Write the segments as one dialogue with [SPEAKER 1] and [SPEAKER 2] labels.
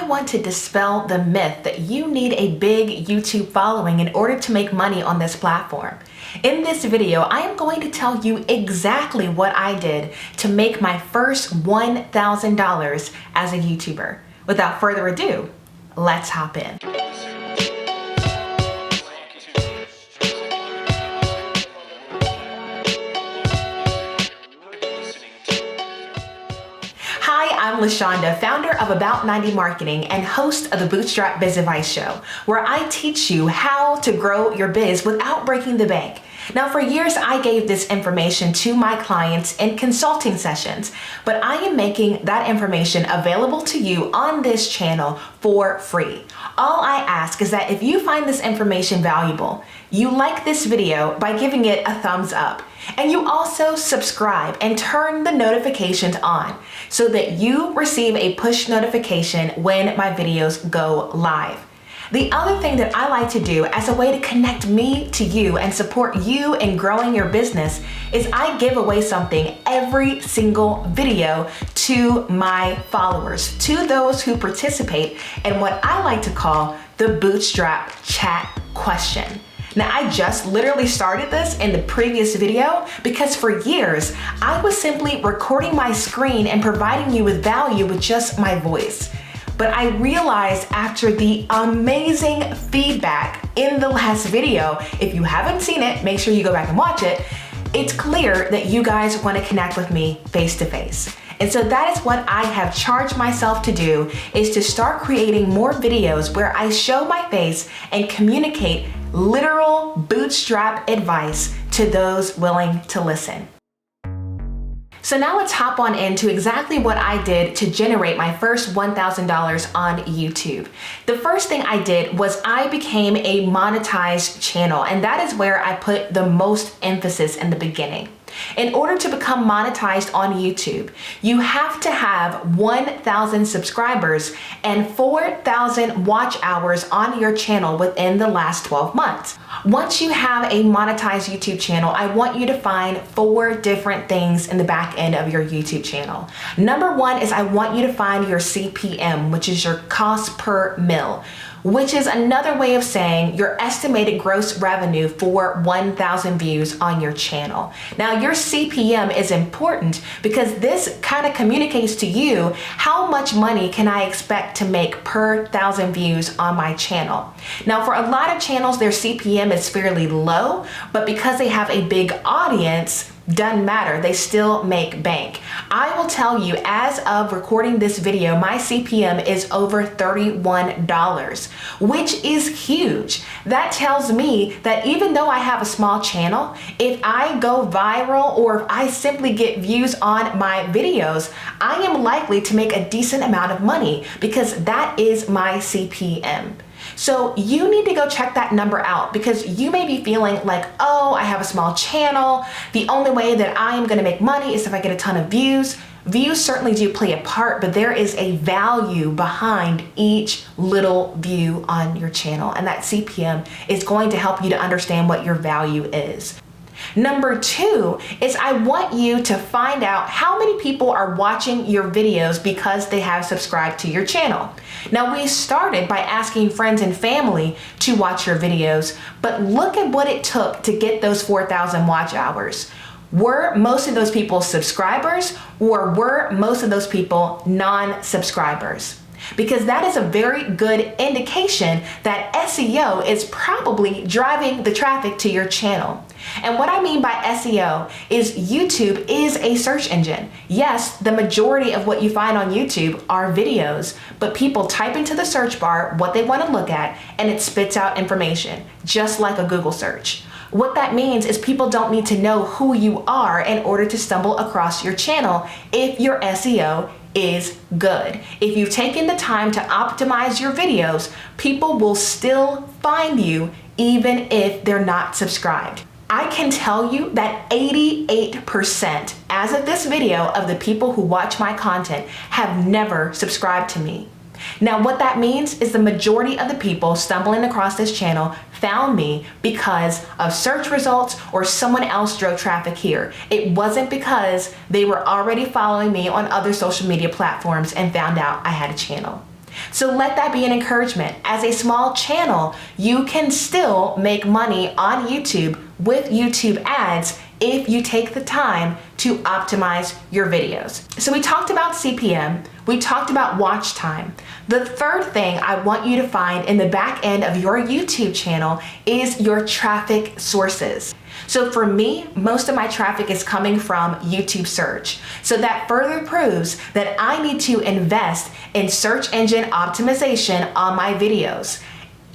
[SPEAKER 1] want to dispel the myth that you need a big YouTube following in order to make money on this platform. In this video, I am going to tell you exactly what I did to make my first $1,000 as a YouTuber. Without further ado, let's hop in. I'm LaShonda, founder of About 90 Marketing and host of the Bootstrap Biz Advice Show, where I teach you how to grow your biz without breaking the bank. Now, for years, I gave this information to my clients in consulting sessions, but I am making that information available to you on this channel for free. All I ask is that if you find this information valuable, you like this video by giving it a thumbs up, and you also subscribe and turn the notifications on so that you receive a push notification when my videos go live. The other thing that I like to do as a way to connect me to you and support you in growing your business is I give away something every single video to my followers, to those who participate in what I like to call the Bootstrap Chat question. Now, I just literally started this in the previous video because for years, I was simply recording my screen and providing you with value with just my voice. But I realized after the amazing feedback in the last video, if you haven't seen it, make sure you go back and watch it. It's clear that you guys want to connect with me face to face. And so that is what I have charged myself to do, is to start creating more videos where I show my face and communicate literal bootstrap advice to those willing to listen. So now let's hop on into exactly what I did to generate my first $1,000 on YouTube. The first thing I did was I became a monetized channel, and that is where I put the most emphasis in the beginning. In order to become monetized on YouTube, you have to have 1,000 subscribers and 4,000 watch hours on your channel within the last 12 months. Once you have a monetized YouTube channel, I want you to find 4 different things in the back end of your YouTube channel. Number 1 is I want you to find your CPM, which is your cost per mil, which is another way of saying your estimated gross revenue for 1,000 views on your channel. Now, your CPM is important because this kind of communicates to you how much money can I expect to make per 1,000 views on my channel. Now, for a lot of channels, their CPM is fairly low, but because they have a big audience, doesn't matter, they still make bank. I will tell you, as of recording this video, my CPM is over $31, which is huge. That tells me that even though I have a small channel, if I go viral or if I simply get views on my videos, I am likely to make a decent amount of money because that is my CPM. So you need to go check that number out because you may be feeling like, oh, I have a small channel. The only way that I am going to make money is if I get a ton of views. Views certainly do play a part, but there is a value behind each little view on your channel, and that CPM is going to help you to understand what your value is. Number 2 is I want you to find out how many people are watching your videos because they have subscribed to your channel. Now, we started by asking friends and family to watch your videos, but look at what it took to get those 4,000 watch hours. Were most of those people subscribers, or were most of those people non-subscribers? Because that is a very good indication that SEO is probably driving the traffic to your channel. And what I mean by SEO is YouTube is a search engine. Yes, the majority of what you find on YouTube are videos, but people type into the search bar what they want to look at and it spits out information, just like a Google search. What that means is people don't need to know who you are in order to stumble across your channel if your SEO is good. If you've taken the time to optimize your videos, people will still find you even if they're not subscribed. I can tell you that 88% as of this video of the people who watch my content have never subscribed to me. Now, what that means is the majority of the people stumbling across this channel found me because of search results or someone else drove traffic here. It wasn't because they were already following me on other social media platforms and found out I had a channel. So let that be an encouragement. As a small channel, you can still make money on YouTube with YouTube ads if you take the time to optimize your videos. So we talked about CPM, we talked about watch time. The third thing I want you to find in the back end of your YouTube channel is your traffic sources. So for me, most of my traffic is coming from YouTube search. So that further proves that I need to invest in search engine optimization on my videos.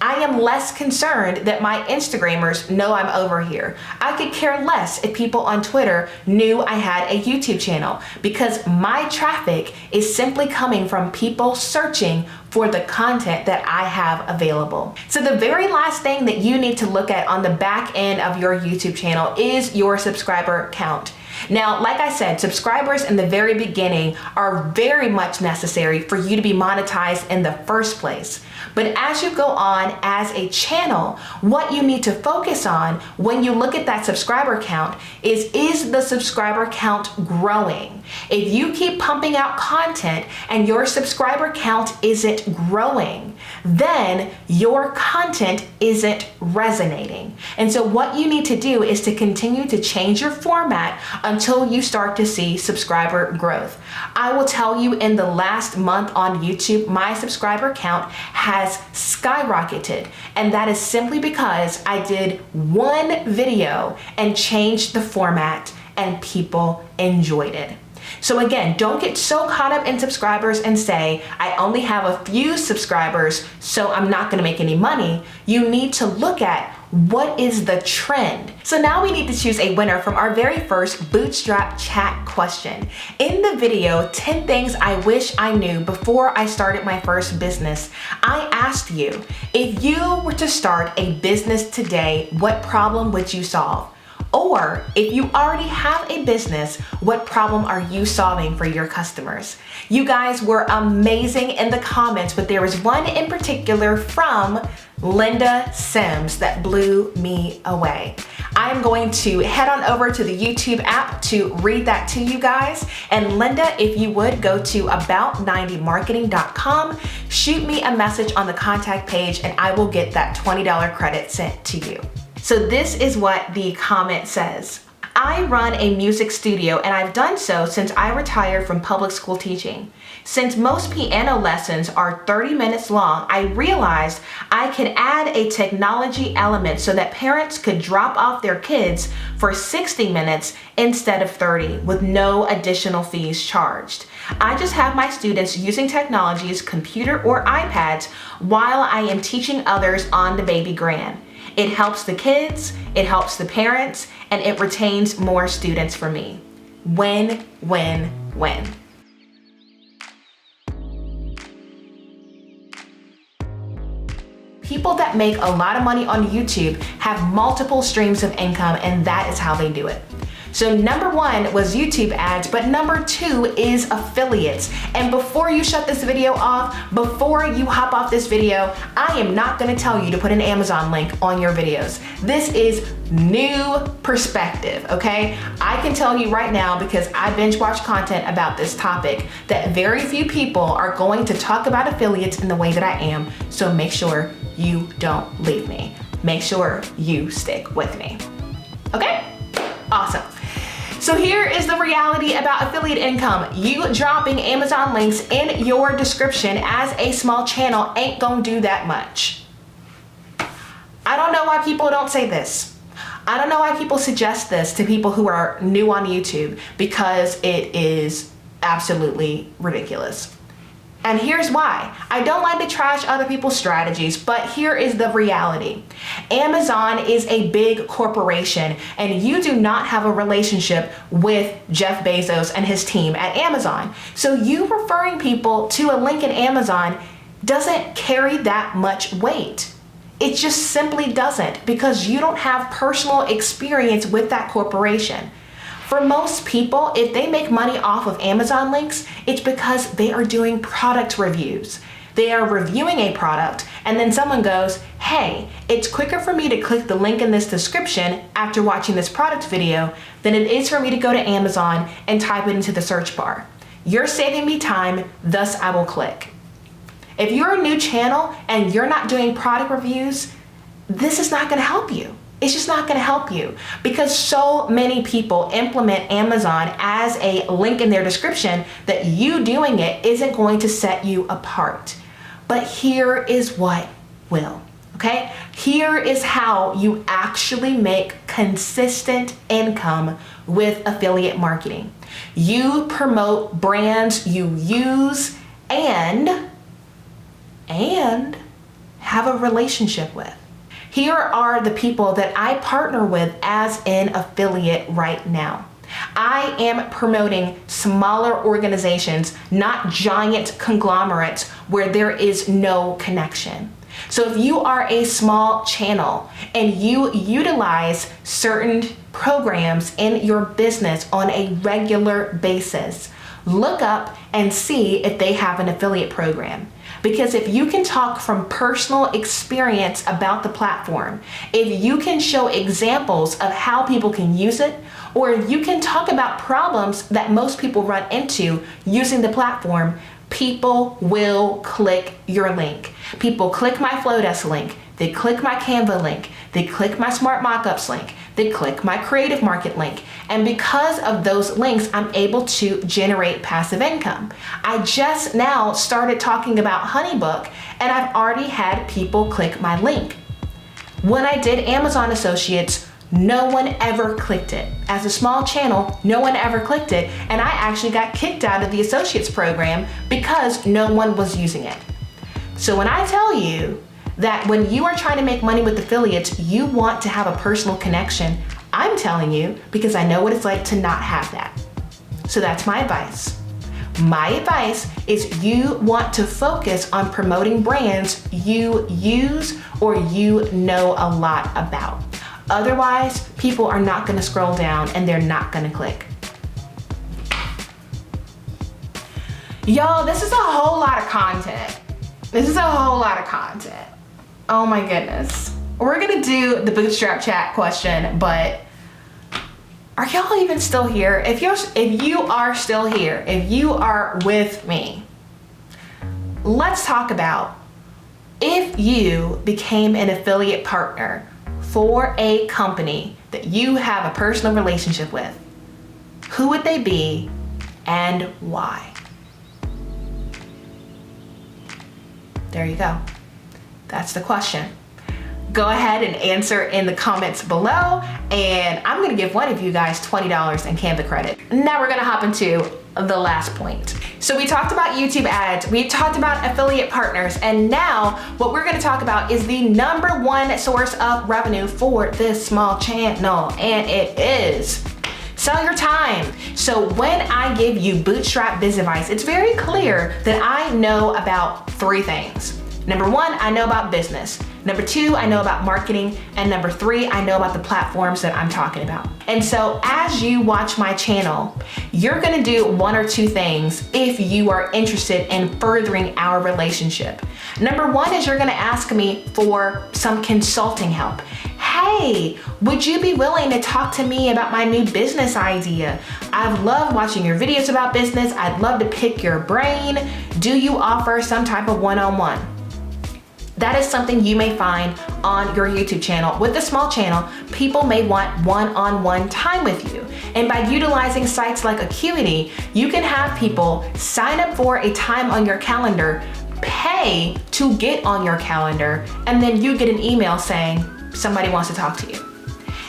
[SPEAKER 1] I am less concerned that my Instagrammers know I'm over here. I could care less if people on Twitter knew I had a YouTube channel because my traffic is simply coming from people searching for the content that I have available. So the very last thing that you need to look at on the back end of your YouTube channel is your subscriber count. Now, like I said, subscribers in the very beginning are very much necessary for you to be monetized in the first place. But as you go on as a channel, what you need to focus on when you look at that subscriber count is the subscriber count growing? If you keep pumping out content and your subscriber count isn't growing, then your content isn't resonating. And so what you need to do is to continue to change your format until you start to see subscriber growth. I will tell you, in the last month on YouTube, my subscriber count has skyrocketed. And that is simply because I did one video and changed the format and people enjoyed it. So again, don't get so caught up in subscribers and say, I only have a few subscribers, so I'm not gonna make any money. You need to look at what is the trend. So now we need to choose a winner from our very first Bootstrap chat question. In the video, 10 things I wish I knew before I started my first business, I asked you, if you were to start a business today, what problem would you solve? Or if you already have a business, what problem are you solving for your customers? You guys were amazing in the comments, but there was one in particular from Linda Sims that blew me away. I'm going to head on over to the YouTube app to read that to you guys. And Linda, if you would go to about90marketing.com, shoot me a message on the contact page and I will get that $20 credit sent to you. So this is what the comment says. I run a music studio and I've done so since I retired from public school teaching. Since most piano lessons are 30 minutes long, I realized I could add a technology element so that parents could drop off their kids for 60 minutes instead of 30 with no additional fees charged. I just have my students using technologies, computer or iPads, while I am teaching others on the baby grand. It helps the kids, it helps the parents, and it retains more students for me. Win, win, win. People that make a lot of money on YouTube have multiple streams of income, and that is how they do it. So number one was YouTube ads, but number two is affiliates. And before you shut this video off, before you hop off this video, I am not gonna tell you to put an Amazon link on your videos. This is new perspective, okay? I can tell you right now, because I binge watch content about this topic, that very few people are going to talk about affiliates in the way that I am, so make sure you don't leave me. Make sure you stick with me, okay? Awesome. So here is the reality about affiliate income. You dropping Amazon links in your description as a small channel ain't gonna do that much. I don't know why people don't say this. I don't know why people suggest this to people who are new on YouTube, because it is absolutely ridiculous. And here's why. I don't like to trash other people's strategies, but here is the reality. Amazon is a big corporation, and you do not have a relationship with Jeff Bezos and his team at Amazon. So you referring people to a link in Amazon doesn't carry that much weight. It just simply doesn't, because you don't have personal experience with that corporation. For most people, if they make money off of Amazon links, it's because they are doing product reviews. They are reviewing a product, and then someone goes, hey, it's quicker for me to click the link in this description after watching this product video than it is for me to go to Amazon and type it into the search bar. You're saving me time, thus I will click. If you're a new channel and you're not doing product reviews, this is not gonna help you. It's just not gonna help you because so many people implement Amazon as a link in their description that you doing it isn't going to set you apart. But here is what will, okay? Here is how you actually make consistent income with affiliate marketing. You promote brands you use and have a relationship with. Here are the people that I partner with as an affiliate right now. I am promoting smaller organizations, not giant conglomerates where there is no connection. So if you are a small channel and you utilize certain programs in your business on a regular basis, look up and see if they have an affiliate program. Because if you can talk from personal experience about the platform, if you can show examples of how people can use it, or if you can talk about problems that most people run into using the platform, people will click your link. People click my Flowdesk link, they click my Canva link, they click my Smart Mockups link, they click my Creative Market link. And because of those links, I'm able to generate passive income. I just now started talking about HoneyBook and I've already had people click my link. When I did Amazon Associates, no one ever clicked it. As a small channel, no one ever clicked it, and I actually got kicked out of the Associates program because no one was using it. So when I tell you that when you are trying to make money with affiliates, you want to have a personal connection, I'm telling you because I know what it's like to not have that. So that's my advice. My advice is you want to focus on promoting brands you use or you know a lot about. Otherwise, people are not gonna scroll down and they're not gonna click. Y'all, this is a whole lot of content. This is a whole lot of content. Oh my goodness. We're gonna do the Bootstrap chat question, but are y'all even still here? If you are still here, if you are with me, let's talk about if you became an affiliate partner for a company that you have a personal relationship with, who would they be and why? There you go. That's the question. Go ahead and answer in the comments below, and I'm gonna give one of you guys $20 in Canva credit. Now we're gonna hop into the last point. So we talked about YouTube ads, we talked about affiliate partners, and now what we're gonna talk about is the #1 source of revenue for this small channel, and it is sell your time. So when I give you Bootstrap biz advice, it's very clear that I know about 3 things. #1, I know about business. #2, I know about marketing. And #3, I know about the platforms that I'm talking about. And so as you watch my channel, you're gonna do 1 or 2 things if you are interested in furthering our relationship. #1 is you're gonna ask me for some consulting help. Hey, would you be willing to talk to me about my new business idea? I've loved watching your videos about business. I'd love to pick your brain. Do you offer some type of one-on-one? That is something you may find on your YouTube channel. With a small channel, people may want one-on-one time with you. And by utilizing sites like Acuity, you can have people sign up for a time on your calendar, pay to get on your calendar, and then you get an email saying somebody wants to talk to you.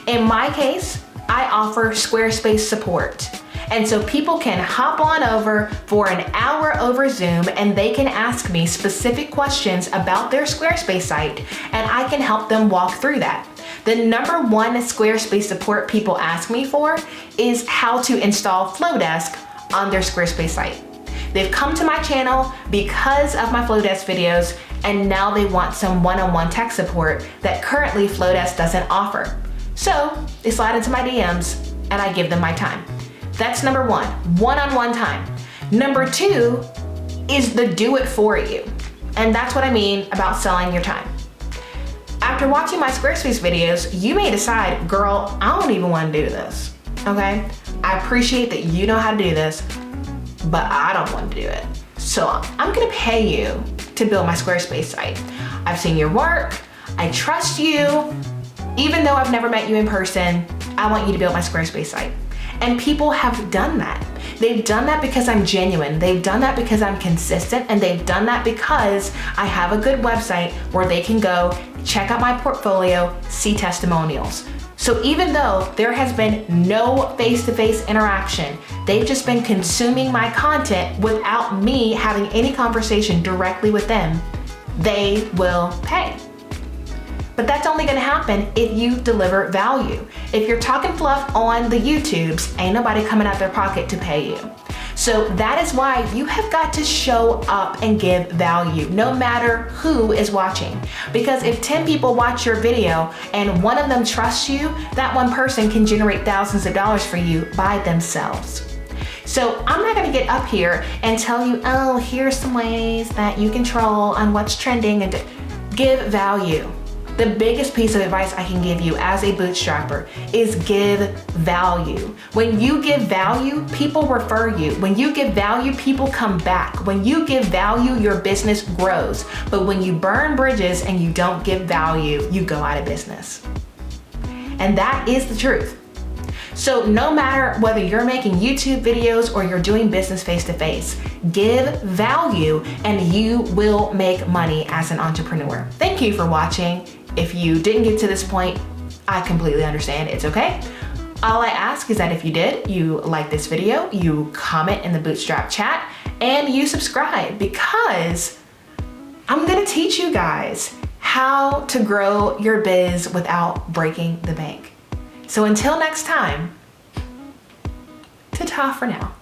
[SPEAKER 1] In my case, I offer Squarespace support. And so people can hop on over for an hour over Zoom and they can ask me specific questions about their Squarespace site, and I can help them walk through that. The #1 Squarespace support people ask me for is how to install Flowdesk on their Squarespace site. They've come to my channel because of my Flowdesk videos, and now they want some one-on-one tech support that currently Flowdesk doesn't offer. So they slide into my DMs and I give them my time. That's #1, one-on-one time. #2 is the do it for you. And that's what I mean about selling your time. After watching my Squarespace videos, you may decide, girl, I don't even want to do this, okay? I appreciate that you know how to do this, but I don't want to do it. So I'm gonna pay you to build my Squarespace site. I've seen your work, I trust you, even though I've never met you in person, I want you to build my Squarespace site. And people have done that. They've done that because I'm genuine. They've done that because I'm consistent, and they've done that because I have a good website where they can go check out my portfolio, see testimonials. So even though there has been no face-to-face interaction, they've just been consuming my content without me having any conversation directly with them, they will pay. But that's only gonna happen if you deliver value. If you're talking fluff on the YouTubes, ain't nobody coming out their pocket to pay you. So that is why you have got to show up and give value, no matter who is watching. Because if 10 people watch your video and one of them trusts you, that one person can generate thousands of dollars for you by themselves. So I'm not gonna get up here and tell you, oh, here's some ways that you control on what's trending, and give value. The biggest piece of advice I can give you as a bootstrapper is give value. When you give value, people refer you. When you give value, people come back. When you give value, your business grows. But when you burn bridges and you don't give value, you go out of business. And that is the truth. So no matter whether you're making YouTube videos or you're doing business face-to-face, give value and you will make money as an entrepreneur. Thank you for watching. If you didn't get to this point, I completely understand. It's okay. All I ask is that if you did, you like this video, you comment in the Bootstrap chat, and you subscribe, because I'm gonna teach you guys how to grow your biz without breaking the bank. So until next time, ta-ta for now.